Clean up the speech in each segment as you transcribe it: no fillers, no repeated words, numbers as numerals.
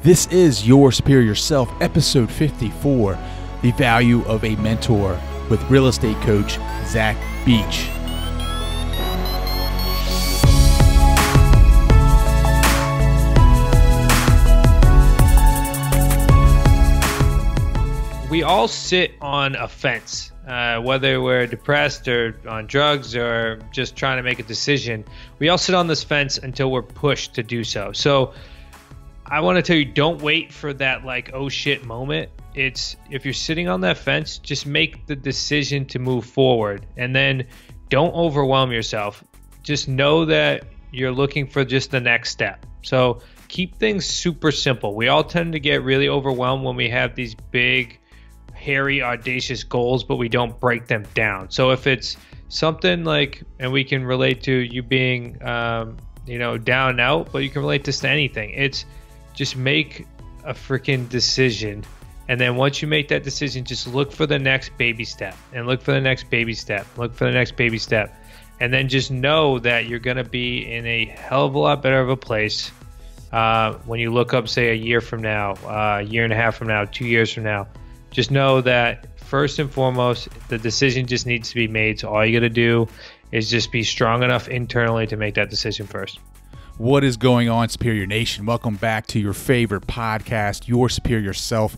This is Your Superior Self, episode 54, The Value of a Mentor, with real estate coach Zach Beach. We all sit on a fence, whether we're depressed or on drugs or just trying to make a decision. We all sit on this fence until we're pushed to do so. So I want to tell you, don't wait for that like, oh shit moment. It's if you're sitting on that fence, just make the decision to move forward, and then don't overwhelm yourself. Just know that you're looking for just the next step. So keep things super simple. We all tend to get really overwhelmed when we have these big, hairy, audacious goals, but we don't break them down. So if it's something like, and we can relate to you being, down and out, but you can relate this to anything. It's just make a freaking decision. And then once you make that decision, just look for the next baby step and look for the next baby step, look for the next baby step. And then just know that you're going to be in a hell of a lot better of a place when you look up, say, a year from now, a year and a half from now, 2 years from now. Just know that first and foremost, the decision just needs to be made. So all you got to do is just be strong enough internally to make that decision first. What is going on, Superior Nation? Welcome back to your favorite podcast, Your Superior Self,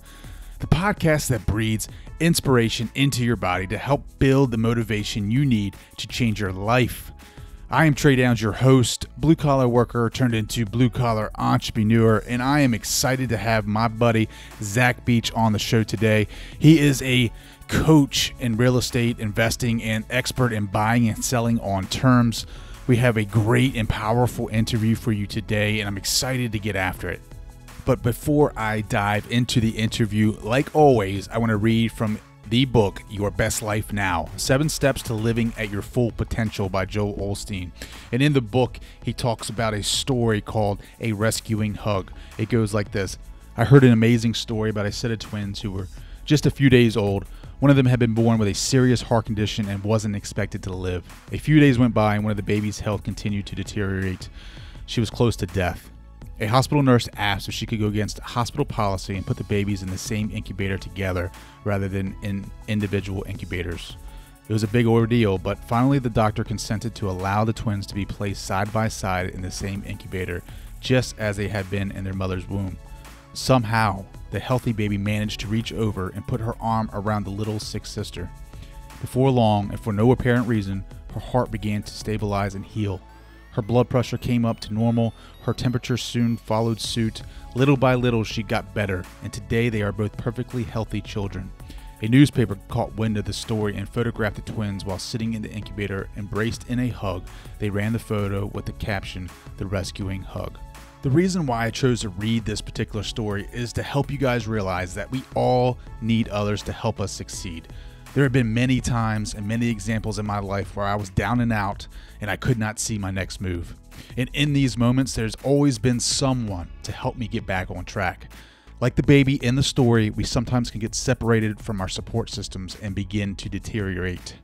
the podcast that breathes inspiration into your body to help build the motivation you need to change your life. I am Trey Downs, your host, blue-collar worker turned into blue-collar entrepreneur, and I am excited to have my buddy Zach Beach on the show today. He is a coach in real estate investing and expert in buying and selling on terms. We have a great and powerful interview for you today, and I'm excited to get after it. But before I dive into the interview, like always, I want to read from the book, Your Best Life Now, 7 Steps to Living at Your Full Potential by Joel Osteen. And in the book, he talks about a story called A Rescuing Hug. It goes like this. I heard an amazing story about a set of twins who were just a few days old. One of them had been born with a serious heart condition and wasn't expected to live. A few days went by and one of the baby's health continued to deteriorate. She was close to death. A hospital nurse asked if she could go against hospital policy and put the babies in the same incubator together rather than in individual incubators. It was a big ordeal, but finally the doctor consented to allow the twins to be placed side by side in the same incubator, just as they had been in their mother's womb. Somehow, the healthy baby managed to reach over and put her arm around the little sick sister. Before long, and for no apparent reason, her heart began to stabilize and heal. Her blood pressure came up to normal. Her temperature soon followed suit. Little by little, she got better, and today they are both perfectly healthy children. A newspaper caught wind of the story and photographed the twins while sitting in the incubator, embraced in a hug. They ran the photo with the caption, "The Rescuing Hug." The reason why I chose to read this particular story is to help you guys realize that we all need others to help us succeed. There have been many times and many examples in my life where I was down and out and I could not see my next move. And in these moments, there's always been someone to help me get back on track. Like the baby in the story, we sometimes can get separated from our support systems and begin to deteriorate.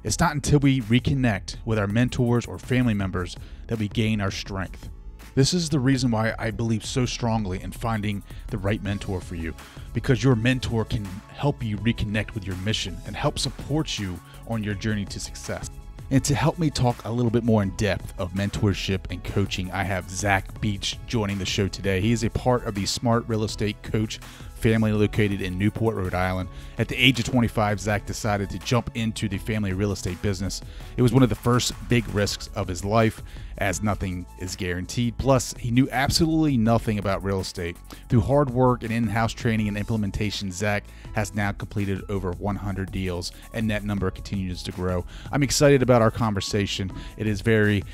It's not until we reconnect with our mentors or family members that we gain our strength. This is the reason why I believe so strongly in finding the right mentor for you, because your mentor can help you reconnect with your mission and help support you on your journey to success. And to help me talk a little bit more in depth of mentorship and coaching, I have Zach Beach joining the show today. He is a part of the Smart Real Estate Coach family located in Newport, Rhode Island. At the age of 25, Zach decided to jump into the family real estate business. It was one of the first big risks of his life, as nothing is guaranteed. Plus, he knew absolutely nothing about real estate. Through hard work and in-house training and implementation, Zach has now completed over 100 deals, and that number continues to grow. I'm excited about our conversation. It is very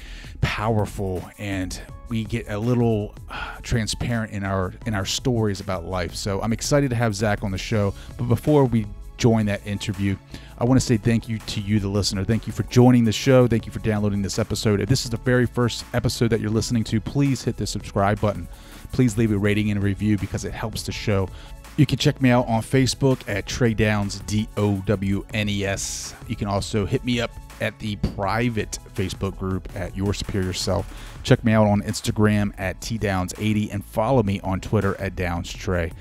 powerful, and we get a little transparent in our stories about life. So I'm excited to have Zach on the show. But before we join that interview, I want to say thank you to you, the listener. Thank you for joining the show. Thank you for downloading this episode. If this is the very first episode that you're listening to, please hit the subscribe button. Please leave a rating and a review because it helps the show. You can check me out on Facebook at Trey Downs, DOWNES. You can also hit me up at the private Facebook group at Your Superior Self. Check me out on Instagram at TDowns80 and follow me on Twitter at DownsTrey.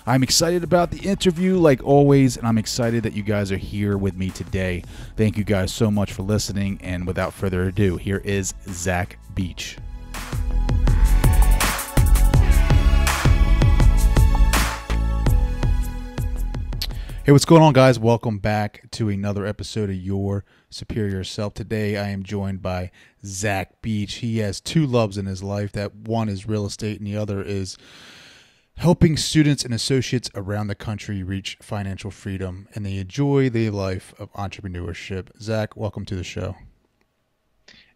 I'm excited about the interview like always, and I'm excited that you guys are here with me today. Thank you guys so much for listening, and without further ado, here is Zach Beach. Hey, what's going on, guys? Welcome back to another episode of Your Superior Self. Today, I am joined by Zach Beach. He has two loves in his life. That one is real estate, and the other is helping students and associates around the country reach financial freedom, and they enjoy the life of entrepreneurship. Zach, welcome to the show.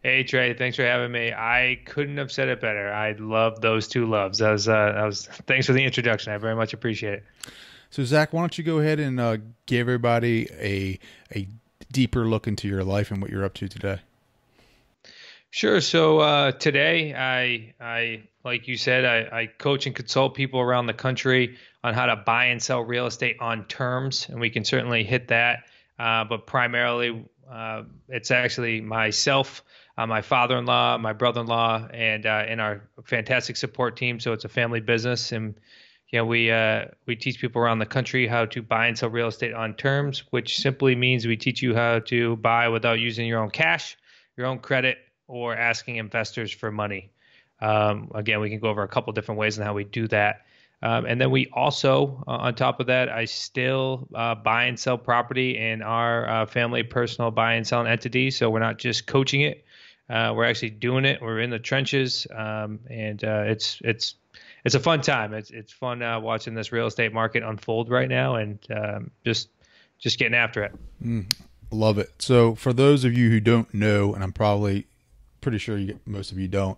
Hey Trey, thanks for having me. I couldn't have said it better. I love those two loves. Thanks for the introduction. I very much appreciate it. So Zach, why don't you go ahead and give everybody a deeper look into your life and what you're up to today? Sure. So today, I like you said, I coach and consult people around the country on how to buy and sell real estate on terms, and we can certainly hit that. But primarily, it's actually myself, my father-in-law, my brother-in-law, and our fantastic support team. So it's a family business, and we teach people around the country how to buy and sell real estate on terms, which simply means we teach you how to buy without using your own cash, your own credit, or asking investors for money. Again, we can go over a couple different ways on how we do that. And then we also, on top of that, I still buy and sell property in our family personal buy and selling entity. So we're not just coaching it. We're actually doing it. We're in the trenches. And it's a fun time. It's fun watching this real estate market unfold right now, and just getting after it. Love it. So for those of you who don't know, and I'm probably pretty sure most of you don't,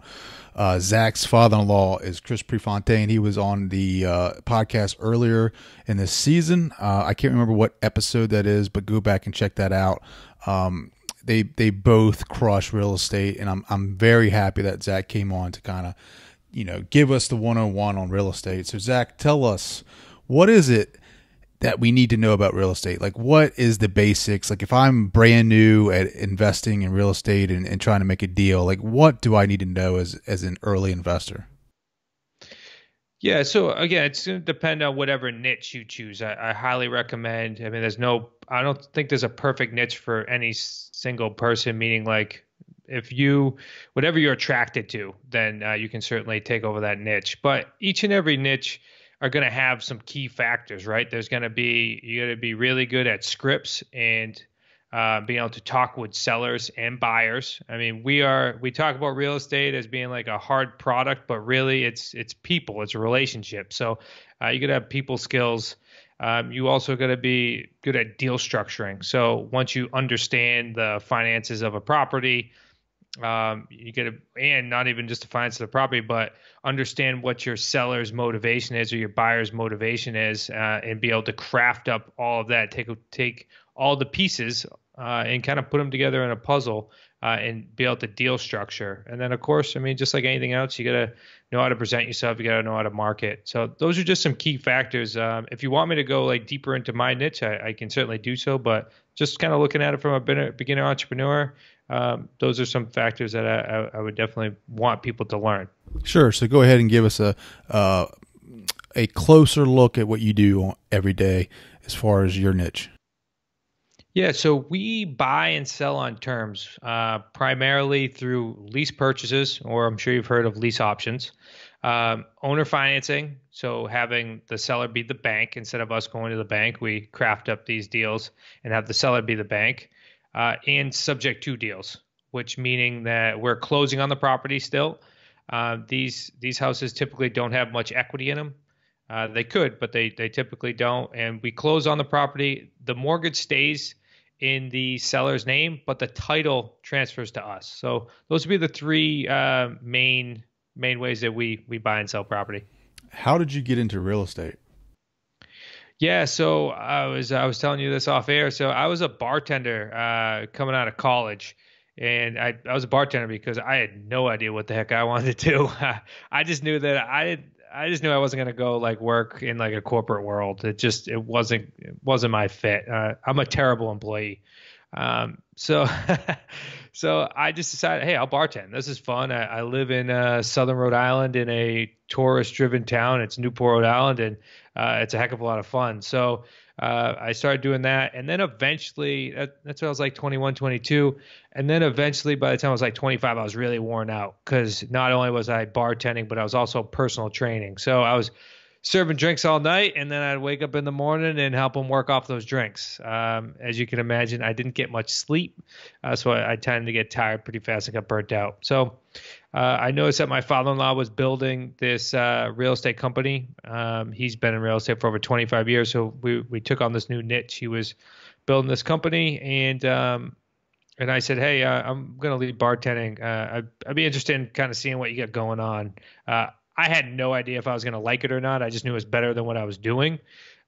Zach's father-in-law is Chris Prefontaine. He was on the podcast earlier in this season. I can't remember what episode that is, but go back and check that out. They both crush real estate, and I'm very happy that Zach came on to kind of give us the 101 on real estate. So Zach, tell us, what is it that we need to know about real estate? Like, what is the basics? Like, if I'm brand new at investing in real estate and trying to make a deal, like, what do I need to know as an early investor? Yeah. So again, it's going to depend on whatever niche you choose. I highly recommend, I mean, I don't think there's a perfect niche for any single person, meaning like, whatever you're attracted to, then you can certainly take over that niche. But each and every niche are going to have some key factors, right? You got to be really good at scripts and being able to talk with sellers and buyers. I mean, we talk about real estate as being like a hard product, but really it's people, it's a relationship. So you got to have people skills. You also got to be good at deal structuring. So once you understand the finances of a property, you get and not even just the finance of the property, but understand what your seller's motivation is or your buyer's motivation is, and be able to craft up all of that, take all the pieces, and kind of put them together in a puzzle, and be able to deal structure. And then of course, I mean, just like anything else, you got to know how to present yourself. You got to know how to market. So those are just some key factors. If you want me to go like deeper into my niche, I can certainly do so, but just kind of looking at it from a beginner entrepreneur, those are some factors that I would definitely want people to learn. Sure. So go ahead and give us a closer look at what you do every day as far as your niche. Yeah, so we buy and sell on terms, primarily through lease purchases, or I'm sure you've heard of lease options, owner financing. So having the seller be the bank instead of us going to the bank, we craft up these deals and have the seller be the bank. And subject to deals, which meaning that we're closing on the property still. These houses typically don't have much equity in them. They could, but they typically don't. And we close on the property. The mortgage stays in the seller's name, but the title transfers to us. So those would be the three main ways that we buy and sell property. How did you get into real estate? Yeah, so I was telling you this off air. So I was a bartender coming out of college, and I was a bartender because I had no idea what the heck I wanted to do. I just knew that I wasn't going to go like work in like a corporate world. It wasn't my fit. I'm a terrible employee. So so I just decided, hey, I'll bartend. This is fun. I live in Southern Rhode Island in a tourist-driven town. It's Newport, Rhode Island, and it's a heck of a lot of fun. So I started doing that, and then eventually, that's when I was like 21, 22, and then eventually, by the time I was like 25, I was really worn out because not only was I bartending, but I was also personal training. So I was serving drinks all night, and then I'd wake up in the morning and help them work off those drinks. As you can imagine, I didn't get much sleep, so I tended to get tired pretty fast and got burnt out. So I noticed that my father-in-law was building this real estate company. He's been in real estate for over 25 years, so we took on this new niche. He was building this company, and I said, hey, I'm going to lead bartending. I'd be interested in kind of seeing what you got going on. I had no idea if I was going to like it or not. I just knew it was better than what I was doing.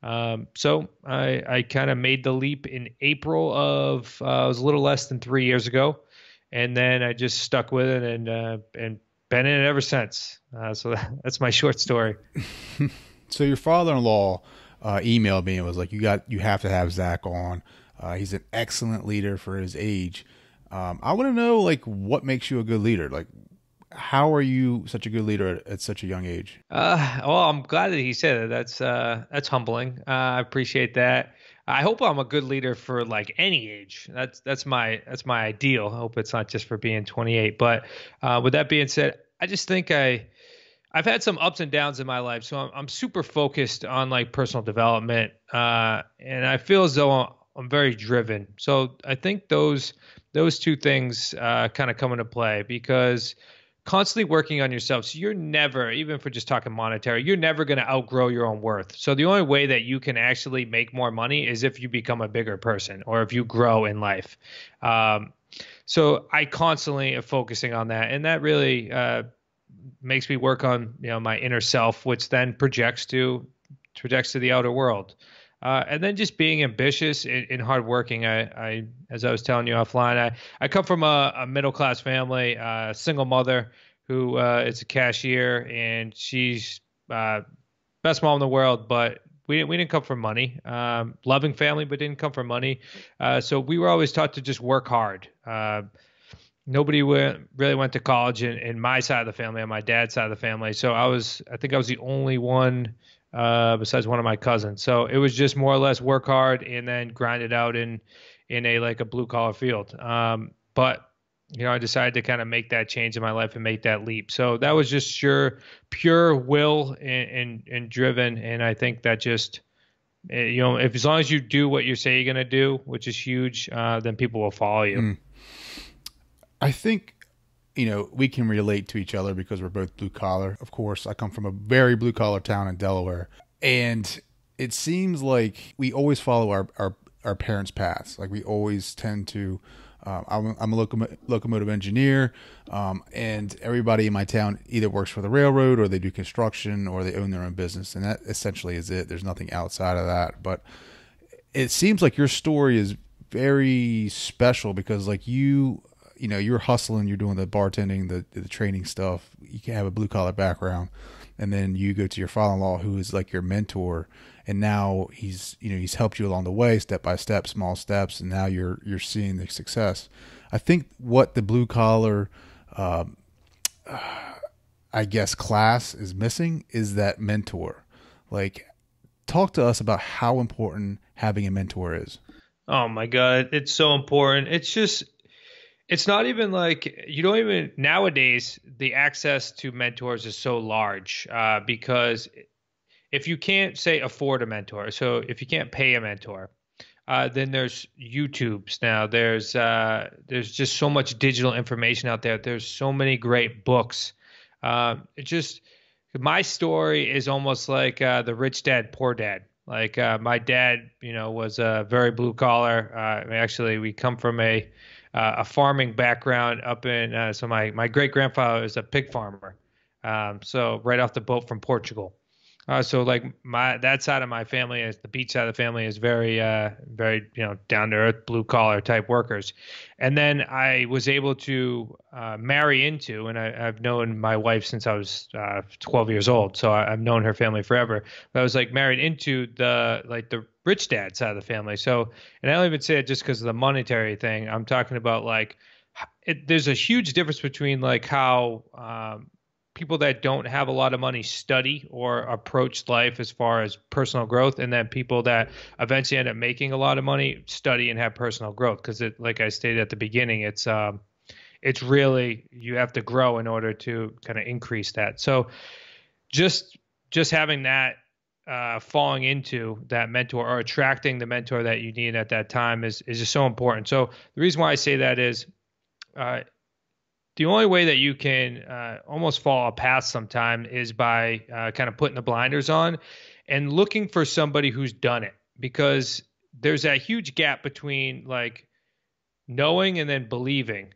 So I kind of made the leap in April of, it was a little less than 3 years ago. And then I just stuck with it and been in it ever since. So that's my short story. So your father-in-law emailed me and was like, you have to have Zach on. He's an excellent leader for his age. I want to know, like, what makes you a good leader? Like, how are you such a good leader at such a young age? Well, I'm glad that he said it. That's humbling. I appreciate that. I hope I'm a good leader for like any age. That's my ideal. I hope it's not just for being 28. But with that being said, I just think I've had some ups and downs in my life, so I'm super focused on like personal development, and I feel as though I'm very driven. So I think those two things kind of come into play because constantly working on yourself. So you're never, even for just talking monetary, you're never going to outgrow your own worth. So the only way that you can actually make more money is if you become a bigger person or if you grow in life. So I constantly am focusing on that, and that really makes me work on my inner self, which then projects to the outer world. And then just being ambitious and hardworking. I, as I was telling you offline, I come from a middle class family, single mother who is a cashier, and she's best mom in the world. But we didn't come from money. Loving family, but didn't come from money. So we were always taught to just work hard. Nobody really went to college in my side of the family, on my dad's side of the family. So I think I was the only one. Besides one of my cousins. So it was just more or less work hard and then grind it out in a blue collar field. But I decided to kind of make that change in my life and make that leap. So that was just pure will and driven. And I think that just, if as long as you do what you say you're going to do, which is huge, then people will follow you. I think we can relate to each other because we're both blue collar. Of course, I come from a very blue collar town in Delaware, and it seems like we always follow our parents' paths. Like we always tend to. I'm a locomotive engineer, and everybody in my town either works for the railroad or they do construction or they own their own business, and that essentially is it. There's nothing outside of that. But it seems like your story is very special because, like you're hustling, you're doing the bartending, the training stuff. You can have a blue collar background, and then you go to your father-in-law, who is like your mentor, and now he's helped you along the way, step by step, small steps, and now you're seeing the success. I think what the blue collar, I guess, class is missing is that mentor. Like, talk to us about how important having a mentor is. Oh my God, it's so important. It's not even like nowadays, the access to mentors is so large because if you can't, say, afford a mentor, so if you can't pay a mentor, then there's YouTubes now. There's just so much digital information out there. There's so many great books. My story is almost like the rich dad, poor dad. Like my dad, was very blue collar. Actually, we come from a farming background up in, so my great grandfather was a pig farmer. So right off the boat from Portugal. So like that side of my family is the beach side of the family is very down to earth blue collar type workers, and then I was able to marry into, and I've known my wife since I was 12 years old, so I've known her family forever. But I was like married into the rich dad side of the family. So, and I don't even say it just because of the monetary thing. I'm talking about like there's a huge difference between like how people that don't have a lot of money study or approach life as far as personal growth, and then people that eventually end up making a lot of money study and have personal growth. Because it, like I stated at the beginning, it's really you have to grow in order to kind of increase that. So just having that falling into that mentor or attracting the mentor that you need at that time is just so important. So the reason why I say that is the only way that you can almost fall a path sometime is by kind of putting the blinders on and looking for somebody who's done it, because there's that huge gap between like knowing and then believing.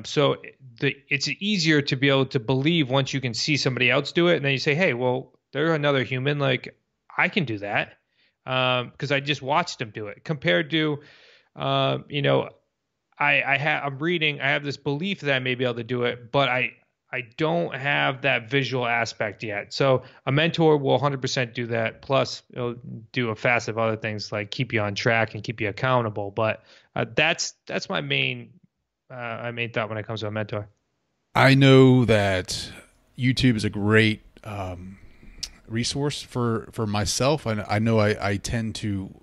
So it's easier to be able to believe once you can see somebody else do it, and then you say, hey, well, they're another human, like I can do that because I just watched them do it, compared to I'm reading, I have this belief that I may be able to do it, but I don't have that visual aspect yet. So a mentor will 100% do that. Plus, it'll do a facet of other things like keep you on track and keep you accountable. But that's my main thought when it comes to a mentor. I know that YouTube is a great resource for myself. I know I tend to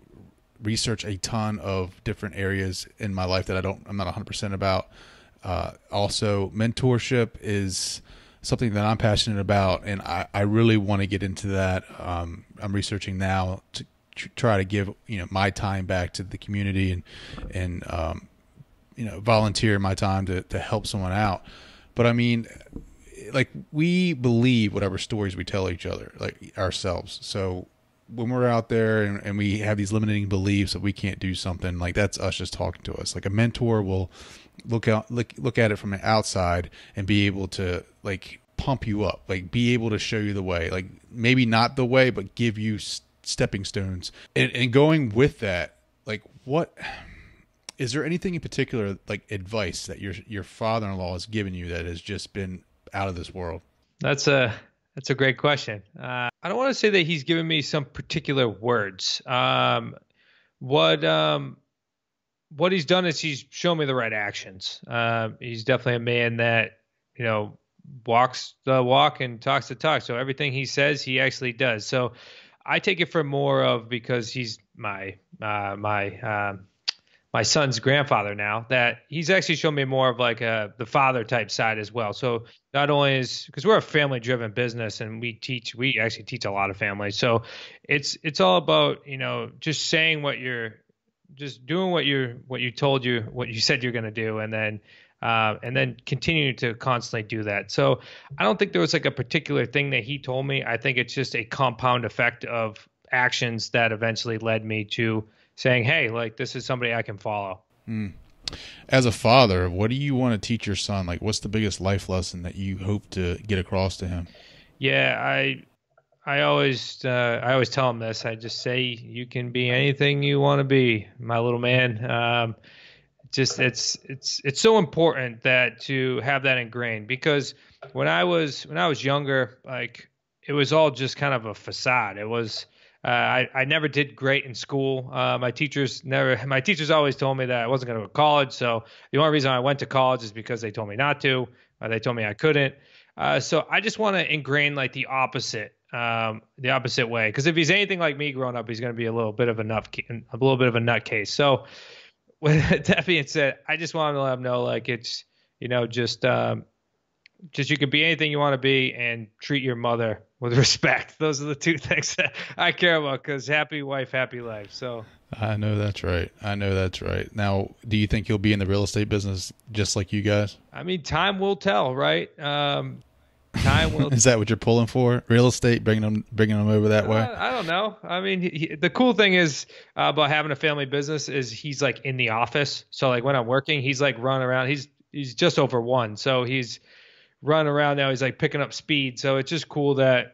research a ton of different areas in my life that I'm not 100% about. Also, mentorship is something that I'm passionate about, and I really want to get into that. I'm researching now to try to give my time back to the community and volunteer my time to help someone out. But I mean, like, we believe whatever stories we tell each other, like ourselves. So when we're out there and we have these limiting beliefs that we can't do something, like, that's us just talking to us. Like, a mentor will look at it from the outside and be able to like pump you up, like be able to show you the way, like maybe not the way, but give you stepping stones. And going with that, like, what is there anything in particular, like advice that your father-in-law has given you that has just been out of this world? That's a great question. I don't want to say that he's given me some particular words. What he's done is he's shown me the right actions. He's definitely a man that, walks the walk and talks the talk. So everything he says, he actually does. So I take it for more of, because he's my son's grandfather now, that he's actually shown me more of like the father type side as well. So not only is, because we're a family driven business and we actually teach a lot of families. So it's all about, just saying just doing what you said you're going to do. And then continue to constantly do that. So I don't think there was like a particular thing that he told me. I think it's just a compound effect of actions that eventually led me to saying, hey, like, this is somebody I can follow. As a father, what do you want to teach your son? Like, what's the biggest life lesson that you hope to get across to him? Yeah, I always tell him this. I just say, you can be anything you want to be, my little man. It's so important that to have that ingrained, because when I was younger, like, it was all just kind of a facade. It was, I never did great in school. My teachers always told me that I wasn't going to go to college. So the only reason I went to college is because they told me not to, or they told me I couldn't. So I just want to ingrain like the opposite way. Because if he's anything like me growing up, he's going to be a little bit of a nutcase. So with that being said, I just want to let him know, like, it's, just you can be anything you want to be, and treat your mother with respect. Those are the two things that I care about, because happy wife, happy life. So I know that's right. Now, do you think you'll be in the real estate business just like you guys? I mean, time will tell, right? Time will. Is that what you're pulling for? Real estate, bringing them over that way? I don't know. I mean, the cool thing is about having a family business is he's like in the office. So like when I'm working, he's like running around. He's just over 1, so he's running around now. He's like picking up speed. So it's just cool that,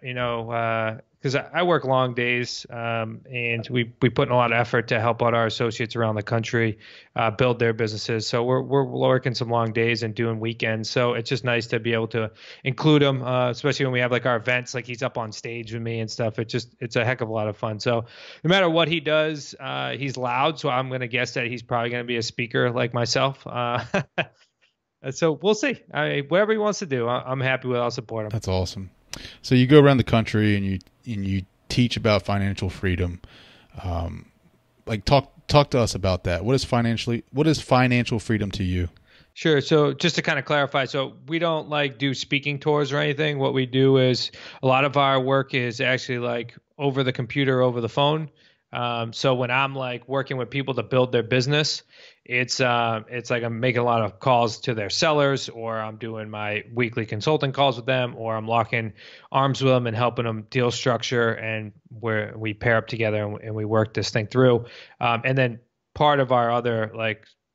because I work long days, and we put in a lot of effort to help out our associates around the country build their businesses. So we're working some long days and doing weekends. So it's just nice to be able to include him, especially when we have like our events, like he's up on stage with me and stuff. It's a heck of a lot of fun. So no matter what he does, he's loud. So I'm going to guess that he's probably going to be a speaker like myself. So we'll see. Whatever he wants to do, I'm happy with. I'll support him. That's awesome. So you go around the country and you teach about financial freedom. Like talk to us about that. What is financial freedom to you? Sure. So just to kind of clarify, so we don't like do speaking tours or anything. What we do is a lot of our work is actually like over the computer, over the phone. So when I'm like working with people to build their business, it's like I'm making a lot of calls to their sellers, or I'm doing my weekly consulting calls with them, or I'm locking arms with them and helping them deal structure, and where we pair up together and we work this thing through. And then part of our other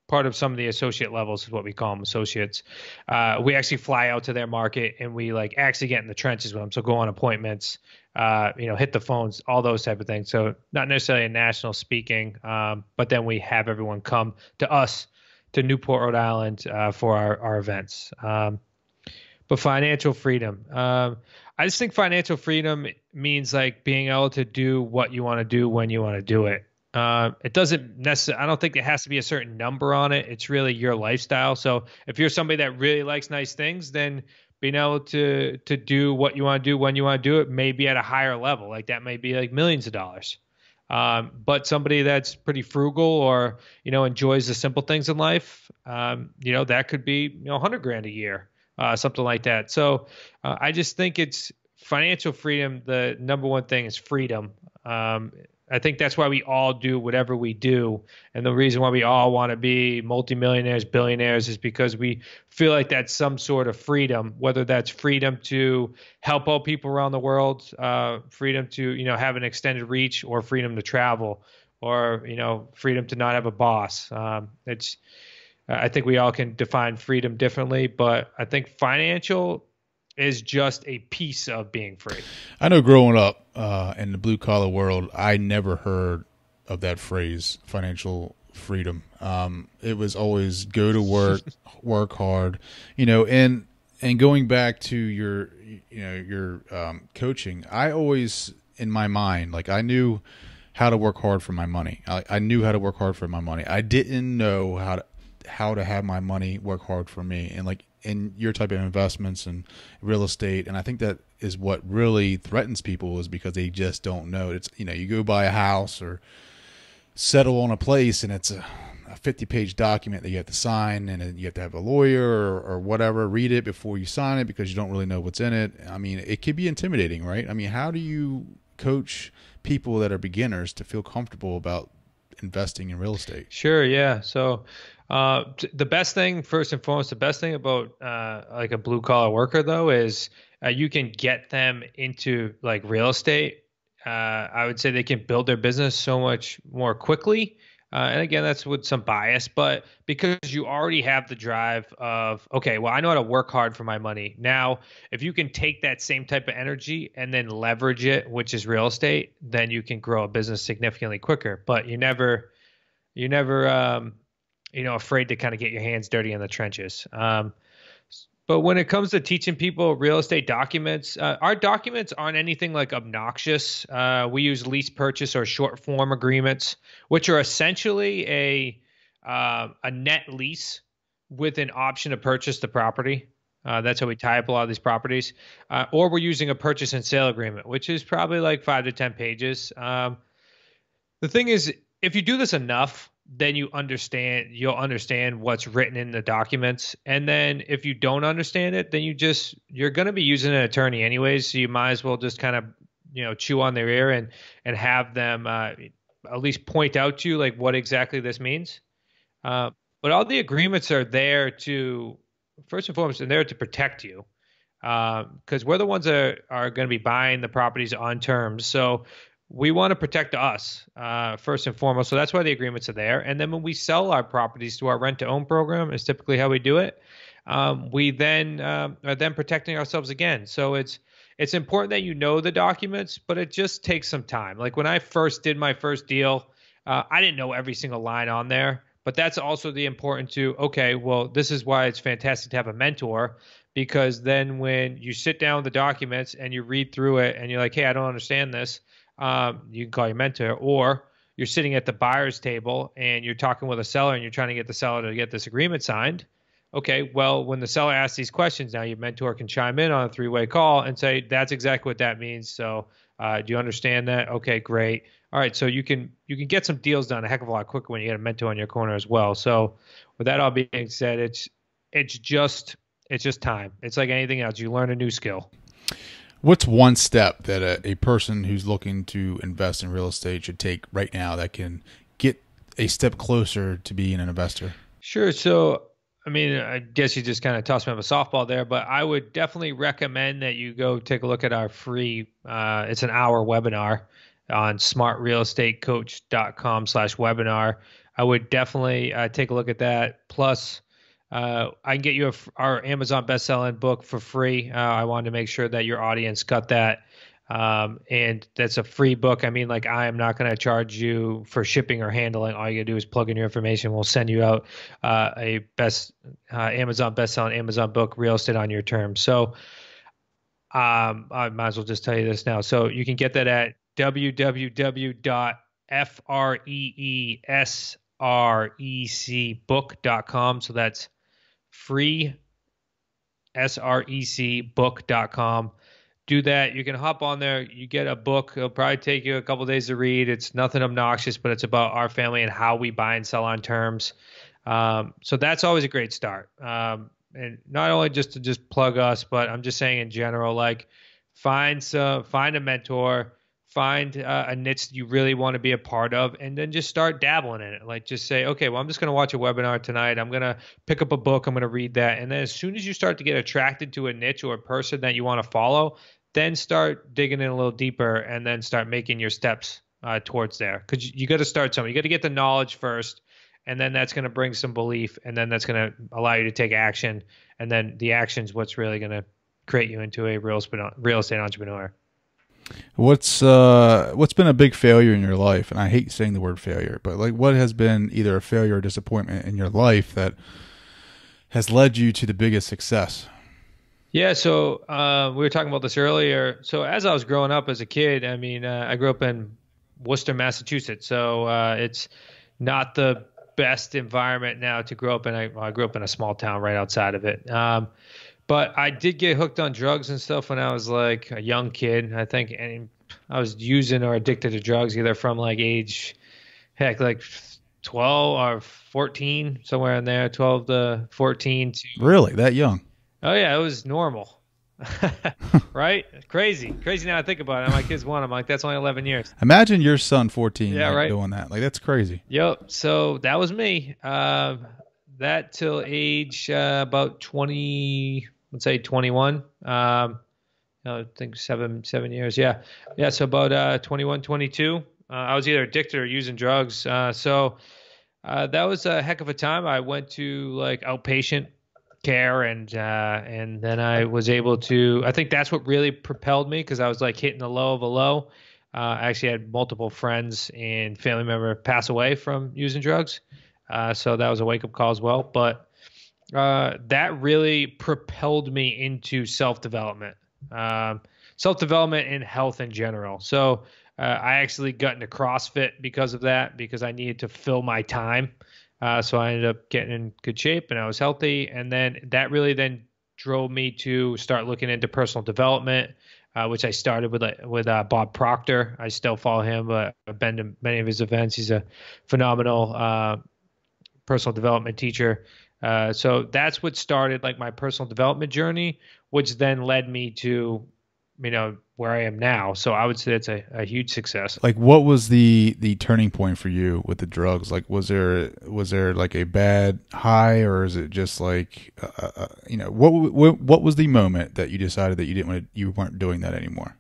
part of some of the associate levels is what we call them, associates. We actually fly out to their market and we like actually get in the trenches with them. So go on appointments, hit the phones, all those type of things. So not necessarily a national speaking, but then we have everyone come to us, to Newport, Rhode Island, for our events. But financial freedom, I just think financial freedom means like being able to do what you want to do when you want to do it. It doesn't necessarily, I don't think it has to be a certain number on it. It's really your lifestyle. So if you're somebody that really likes nice things, then being able to do what you want to do when you want to do it may be at a higher level. Like that may be like millions of dollars. But somebody that's pretty frugal, or, enjoys the simple things in life, that could be, $100,000 a year, something like that. So, I just think it's financial freedom. The number one thing is freedom. I think that's why we all do whatever we do. And the reason why we all want to be multimillionaires, billionaires, is because we feel like that's some sort of freedom, whether that's freedom to help out people around the world, freedom to, have an extended reach, or freedom to travel, or, freedom to not have a boss. I think we all can define freedom differently, but I think financial is just a piece of being free. I know growing up in the blue collar world, I never heard of that phrase, financial freedom. It was always go to work, work hard, and going back to your coaching, I always, in my mind, like I knew how to work hard for my money. I knew how to work hard for my money. I didn't know how to have my money work hard for me. And like in your type of investments and real estate, and I think that is what really threatens people, is because they just don't know. It's, you go buy a house or settle on a place, and it's a 50-page document that you have to sign, and you have to have a lawyer or whatever read it before you sign it, because you don't really know what's in it. I mean, it could be intimidating, right? I mean, how do you coach people that are beginners to feel comfortable about investing in real estate? Sure. Yeah. So, the best thing, first and foremost, the best thing about like a blue collar worker though is you can get them into like real estate. I would say they can build their business so much more quickly. And again, that's with some bias, but because you already have the drive of, okay, well, I know how to work hard for my money. Now, if you can take that same type of energy and then leverage it, which is real estate, then you can grow a business significantly quicker. But you're never afraid to kind of get your hands dirty in the trenches. But when it comes to teaching people real estate documents, our documents aren't anything like obnoxious. We use lease purchase or short form agreements, which are essentially a net lease with an option to purchase the property. That's how we tie up a lot of these properties. Or we're using a purchase and sale agreement, which is probably like 5 to 10 pages. The thing is, if you do this enough, then you'll understand what's written in the documents. And then if you don't understand it, then you're going to be using an attorney anyways. So you might as well just kind of, chew on their ear and have them at least point out to you like what exactly this means. But all the agreements are there first and foremost, they're there to protect you. Because we're the ones that are going to be buying the properties on terms. So we want to protect us first and foremost. So that's why the agreements are there. And then when we sell our properties to our rent-to-own program, is typically how we do it. We then are then protecting ourselves again. So it's it's important that you know the documents, but it just takes some time. Like when I first did my first deal, I didn't know every single line on there, but that's also the important to, okay, well, this is why it's fantastic to have a mentor, because then when you sit down with the documents and you read through it and you're like, hey, I don't understand this, you can call your mentor. Or you're sitting at the buyer's table and you're talking with a seller and you're trying to get the seller to get this agreement signed. Okay, well, when the seller asks these questions, now your mentor can chime in on a three-way call and say, that's exactly what that means. So do you understand that? Okay, great. All right, so you can get some deals done a heck of a lot quicker when you get a mentor in your corner as well. So with that all being said, it's just time. It's like anything else. You learn a new skill. What's one step that a person who's looking to invest in real estate should take right now that can get a step closer to being an investor? Sure. So, I mean, I guess you just kind of tossed me up a softball there, but I would definitely recommend that you go take a look at our free, it's an hour webinar on smartrealestatecoach.com/webinar. I would definitely take a look at that. Plus, I can get you our Amazon bestselling book for free. I wanted to make sure that your audience got that. And that's a free book. I mean, like, I am not going to charge you for shipping or handling. All you got to do is plug in your information. We'll send you out a Amazon bestselling Amazon book, Real Estate on Your Terms. So I might as well just tell you this now. So you can get that at www.freesrecbook.com. So that's freesrecbook.com. Do that. You can hop on there. You get a book. It'll probably take you a couple of days to read. It's nothing obnoxious, but it's about our family and how we buy and sell on terms. So that's always a great start. And not only just to plug us, but I'm just saying in general, like find a mentor, find a niche you really want to be a part of, and then just start dabbling in it. Like just say, okay, well, I'm just going to watch a webinar tonight. I'm going to pick up a book. I'm going to read that. And then as soon as you start to get attracted to a niche or a person that you want to follow, then start digging in a little deeper and then start making your steps towards there. Because you got to start somewhere. You got to get the knowledge first, and then that's going to bring some belief, and then that's going to allow you to take action. And then the action's what's really going to create you into a real estate entrepreneur. What's been a big failure in your life? And I hate saying the word failure, but like what has been either a failure or disappointment in your life that has led you to the biggest success? Yeah, so we were talking about this earlier. So as I was growing up as a kid, I mean, I grew up in Worcester, Massachusetts. So it's not the best environment now to grow up in. I grew up in a small town right outside of it. But I did get hooked on drugs and stuff when I was like a young kid. I think I was using or addicted to drugs either from like age, like 12 or 14, somewhere in there, 12 to 14. Really? That young? Oh, yeah, it was normal. Right? Crazy now I think about it. My kid's one. I'm like, that's only 11 years. Imagine your son 14 right? doing that. Like, that's crazy. Yep. So that was me. That till age about 20, let's say 21. I think seven years. Yeah. So about 21, 22. I was either addicted or using drugs. So that was a heck of a time. I went to like outpatient care, and then I was able to. I think that's what really propelled me, because I was like hitting the low of a low. I actually had multiple friends and family member pass away from using drugs. So that was a wake-up call as well. But that really propelled me into self-development and health in general. So I actually got into CrossFit because of that, because I needed to fill my time. So I ended up getting in good shape and I was healthy. And then that really then drove me to start looking into personal development, which I started with Bob Proctor. I still follow him, but I've been to many of his events. He's a phenomenal personal development teacher. So that's what started like my personal development journey, which then led me to, where I am now. So I would say it's a huge success. Like, what was the turning point for you with the drugs? Like, was there like a bad high, or is it just like, what was the moment that you decided that you weren't doing that anymore?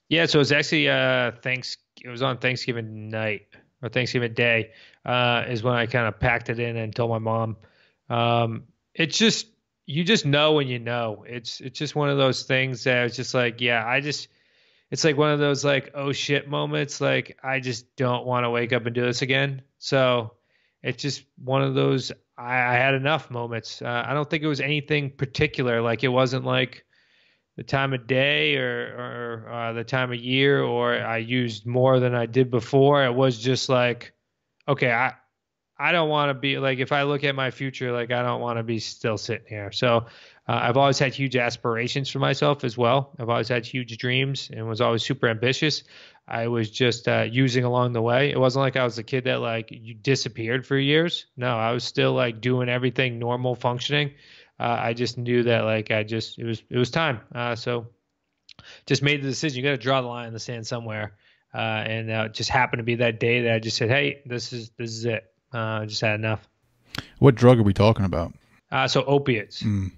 Yeah. So it was actually, it was on Thanksgiving night or Thanksgiving Day, is when I kind of packed it in and told my mom. It's just, you just know when you know. It's just one of those things that it's just like, yeah, it's like one of those like, oh shit moments. Like I just don't want to wake up and do this again. So it's just one of those I had enough moments. I don't think it was anything particular. Like it wasn't like the time of day or the time of year, or I used more than I did before. It was just like, okay, I don't want to be like, if I look at my future, like I don't want to be still sitting here. So I've always had huge aspirations for myself as well. I've always had huge dreams and was always super ambitious. I was just using along the way. It wasn't like I was a kid that like you disappeared for years. No, I was still like doing everything normal functioning. I just knew that like it was time. So just made the decision. You got to draw the line in the sand somewhere. And it just happened to be that day that I just said, "Hey, this is it. I just had enough." What drug are we talking about? So opiates. Mm.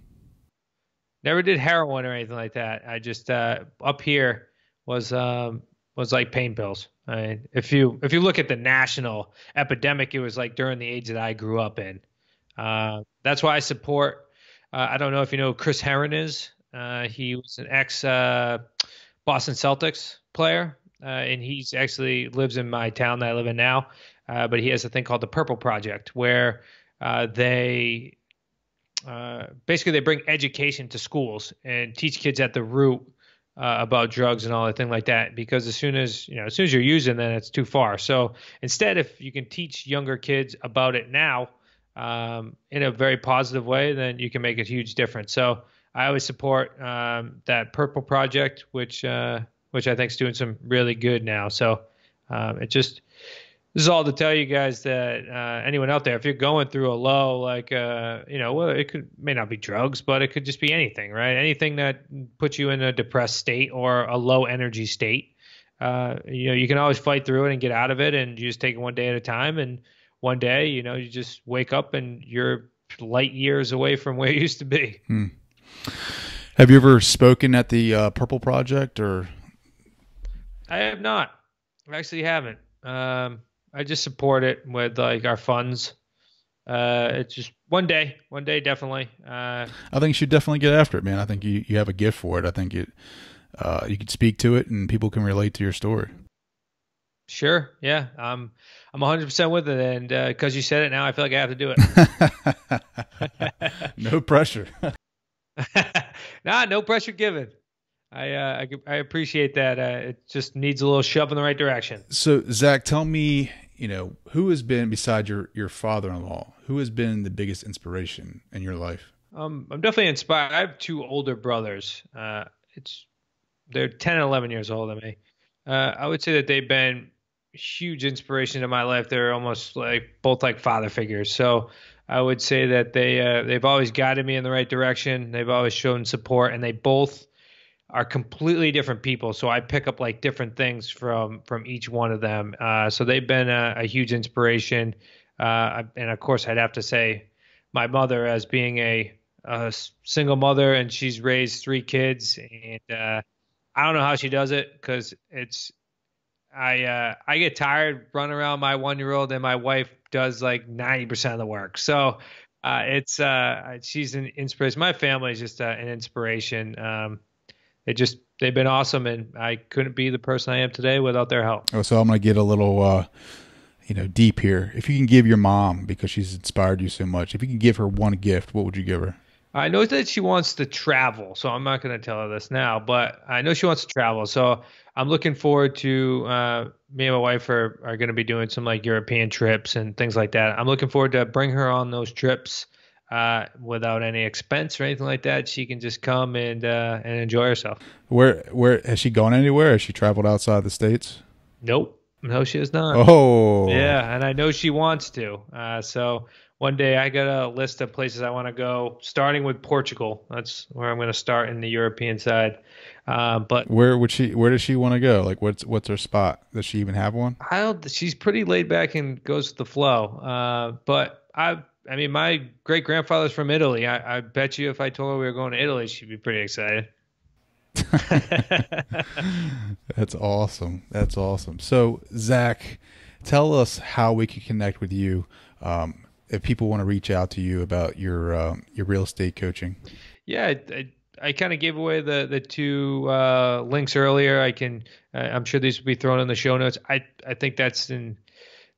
Never did heroin or anything like that. I just up here was like pain pills. If you look at the national epidemic, it was like during the age that I grew up in. That's why I support. I don't know if you know who Chris Herron is. He was an ex Boston Celtics player, and he's actually lives in my town that I live in now. But he has a thing called the Purple Project, where they basically they bring education to schools and teach kids at the root about drugs and all that thing like that. Because as soon as you're using, then it's too far. So instead, if you can teach younger kids about it now in a very positive way, then you can make a huge difference. So I always support that Purple Project, which I think is doing some really good now. So this is all to tell you guys that anyone out there, if you're going through a low, like well, it may not be drugs, but it could just be anything, right? Anything that puts you in a depressed state or a low energy state. You can always fight through it and get out of it, and you just take it one day at a time. And one day, you just wake up and you're light years away from where you used to be. Have you ever spoken at the Purple Project, or? I have not. I actually haven't. I just support it with like our funds. It's just one day, definitely. I think you should definitely get after it, man. I think you have a gift for it. I think you could speak to it and people can relate to your story. Sure. Yeah. I'm 100% with it. And because you said it now, I feel like I have to do it. No pressure. No pressure given. I appreciate that. It just needs a little shove in the right direction. So Zach, tell me, who has been, beside your father-in-law, who has been the biggest inspiration in your life? I'm definitely inspired. I have two older brothers. They're 10 and 11 years older than me. I would say that they've been huge inspiration in my life. They're almost like both like father figures. So I would say that they've always guided me in the right direction. They've always shown support, and they both are completely different people. So I pick up like different things from each one of them. So they've been a huge inspiration. And of course, I'd have to say my mother, as being a single mother, and she's raised 3 kids, and I don't know how she does it, because I get tired running around my 1-year-old, and my wife does like 90% of the work. So she's an inspiration. My family is just an inspiration. They've been awesome, and I couldn't be the person I am today without their help. Oh, so I'm going to get a little, deep here. If you can give your mom, because she's inspired you so much, if you can give her one gift, what would you give her? I know that she wants to travel, so I'm not going to tell her this now, but I know she wants to travel. So I'm looking forward to, me and my wife are going to be doing some like European trips and things like that. I'm looking forward to bring her on those trips without any expense or anything like that. She can just come and enjoy herself. Where has she gone anywhere? Has she traveled outside the States? Nope. No, she has not. Oh, yeah. And I know she wants to. So one day I got a list of places I want to go, starting with Portugal. That's where I'm going to start in the European side. But where does she want to go? Like what's her spot? Does she even have one? She's pretty laid back and goes with the flow. But I mean, my great grandfather's from Italy. I bet you if I told her we were going to Italy, she'd be pretty excited. That's awesome. That's awesome. So Zach, tell us how we can connect with you. if people want to reach out to you about your real estate coaching? Yeah, I kind of gave away the two links earlier. I'm sure these will be thrown in the show notes. I think that's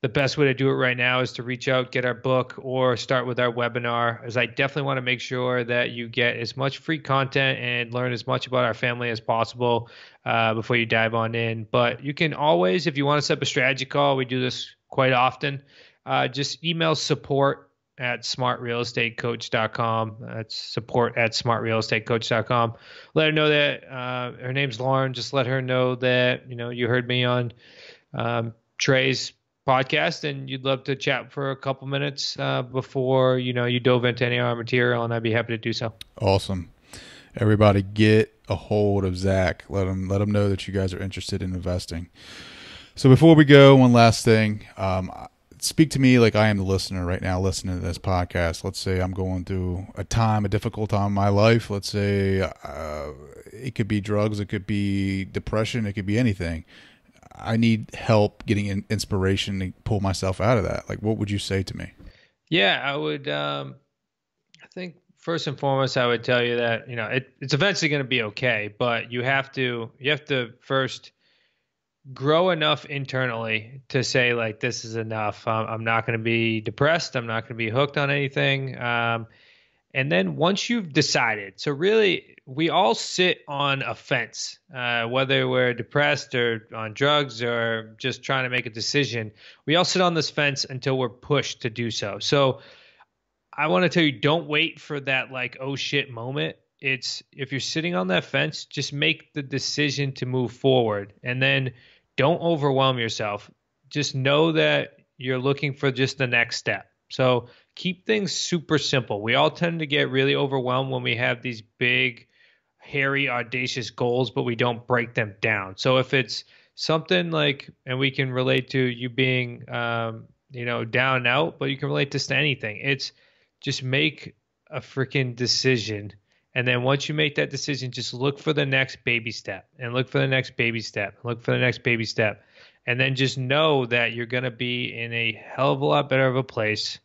the best way to do it right now is to reach out, get our book, or start with our webinar, as I definitely want to make sure that you get as much free content and learn as much about our family as possible before you dive on in. But you can always, if you want to set up a strategy call, we do this quite often, just email support@smartrealestatecoach.com. That's support@smartrealestatecoach.com. Let her know that her name's Lauren. Just let her know that you heard me on Trey's podcast and you'd love to chat for a couple minutes before you dove into any of our material, and I'd be happy to do so. Awesome. Everybody get a hold of Zach. Let him know that you guys are interested in investing. So before we go, one last thing. Speak to me like I am the listener right now listening to this podcast. Let's say I'm going through a difficult time in my life. Let's say it could be drugs, it could be depression, it could be anything. I need help getting inspiration to pull myself out of that. Like, what would you say to me? Yeah, I would. I think first and foremost, I would tell you that it's eventually going to be okay, but you have to first grow enough internally to say, like, this is enough. I'm not going to be depressed. I'm not going to be hooked on anything. And then once you've decided, so really we all sit on a fence, whether we're depressed or on drugs or just trying to make a decision. We all sit on this fence until we're pushed to do so. So I want to tell you, don't wait for that like, oh shit moment. If you're sitting on that fence, just make the decision to move forward, and then don't overwhelm yourself. Just know that you're looking for just the next step. So keep things super simple. We all tend to get really overwhelmed when we have these big, hairy, audacious goals, but we don't break them down. So if it's something like, and we can relate to you being, down and out, but you can relate this to anything. It's just make a freaking decision. And then once you make that decision, just look for the next baby step and look for the next baby step, look for the next baby step. And then just know that you're going to be in a hell of a lot better of a place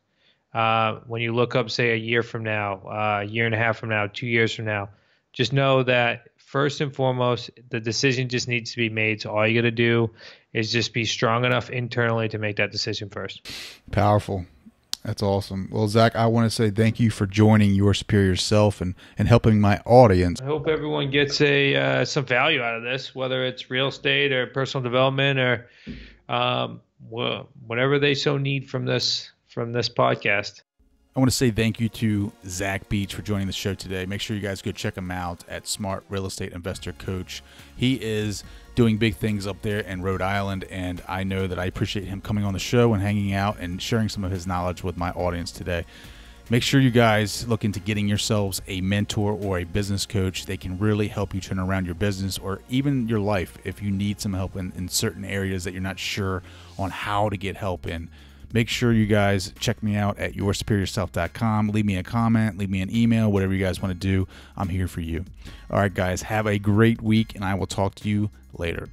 when you look up, say, a year from now, a year and a half from now, 2 years from now. Just know that first and foremost, the decision just needs to be made. So all you got to do is just be strong enough internally to make that decision first. Powerful. That's awesome. Well, Zach, I want to say thank you for joining Your Superior Self and helping my audience. I hope everyone gets some value out of this, whether it's real estate or personal development or whatever they so need from this podcast. I want to say thank you to Zach Beach for joining the show today. Make sure you guys go check him out at Smart Real Estate Investor Coach. He is doing big things up there in Rhode Island, and I know that I appreciate him coming on the show and hanging out and sharing some of his knowledge with my audience today. Make sure you guys look into getting yourselves a mentor or a business coach. They can really help you turn around your business or even your life if you need some help in certain areas that you're not sure on how to get help in. Make sure you guys check me out at yoursuperiorself.com. Leave me a comment, leave me an email, whatever you guys want to do. I'm here for you. All right, guys, have a great week, and I will talk to you later.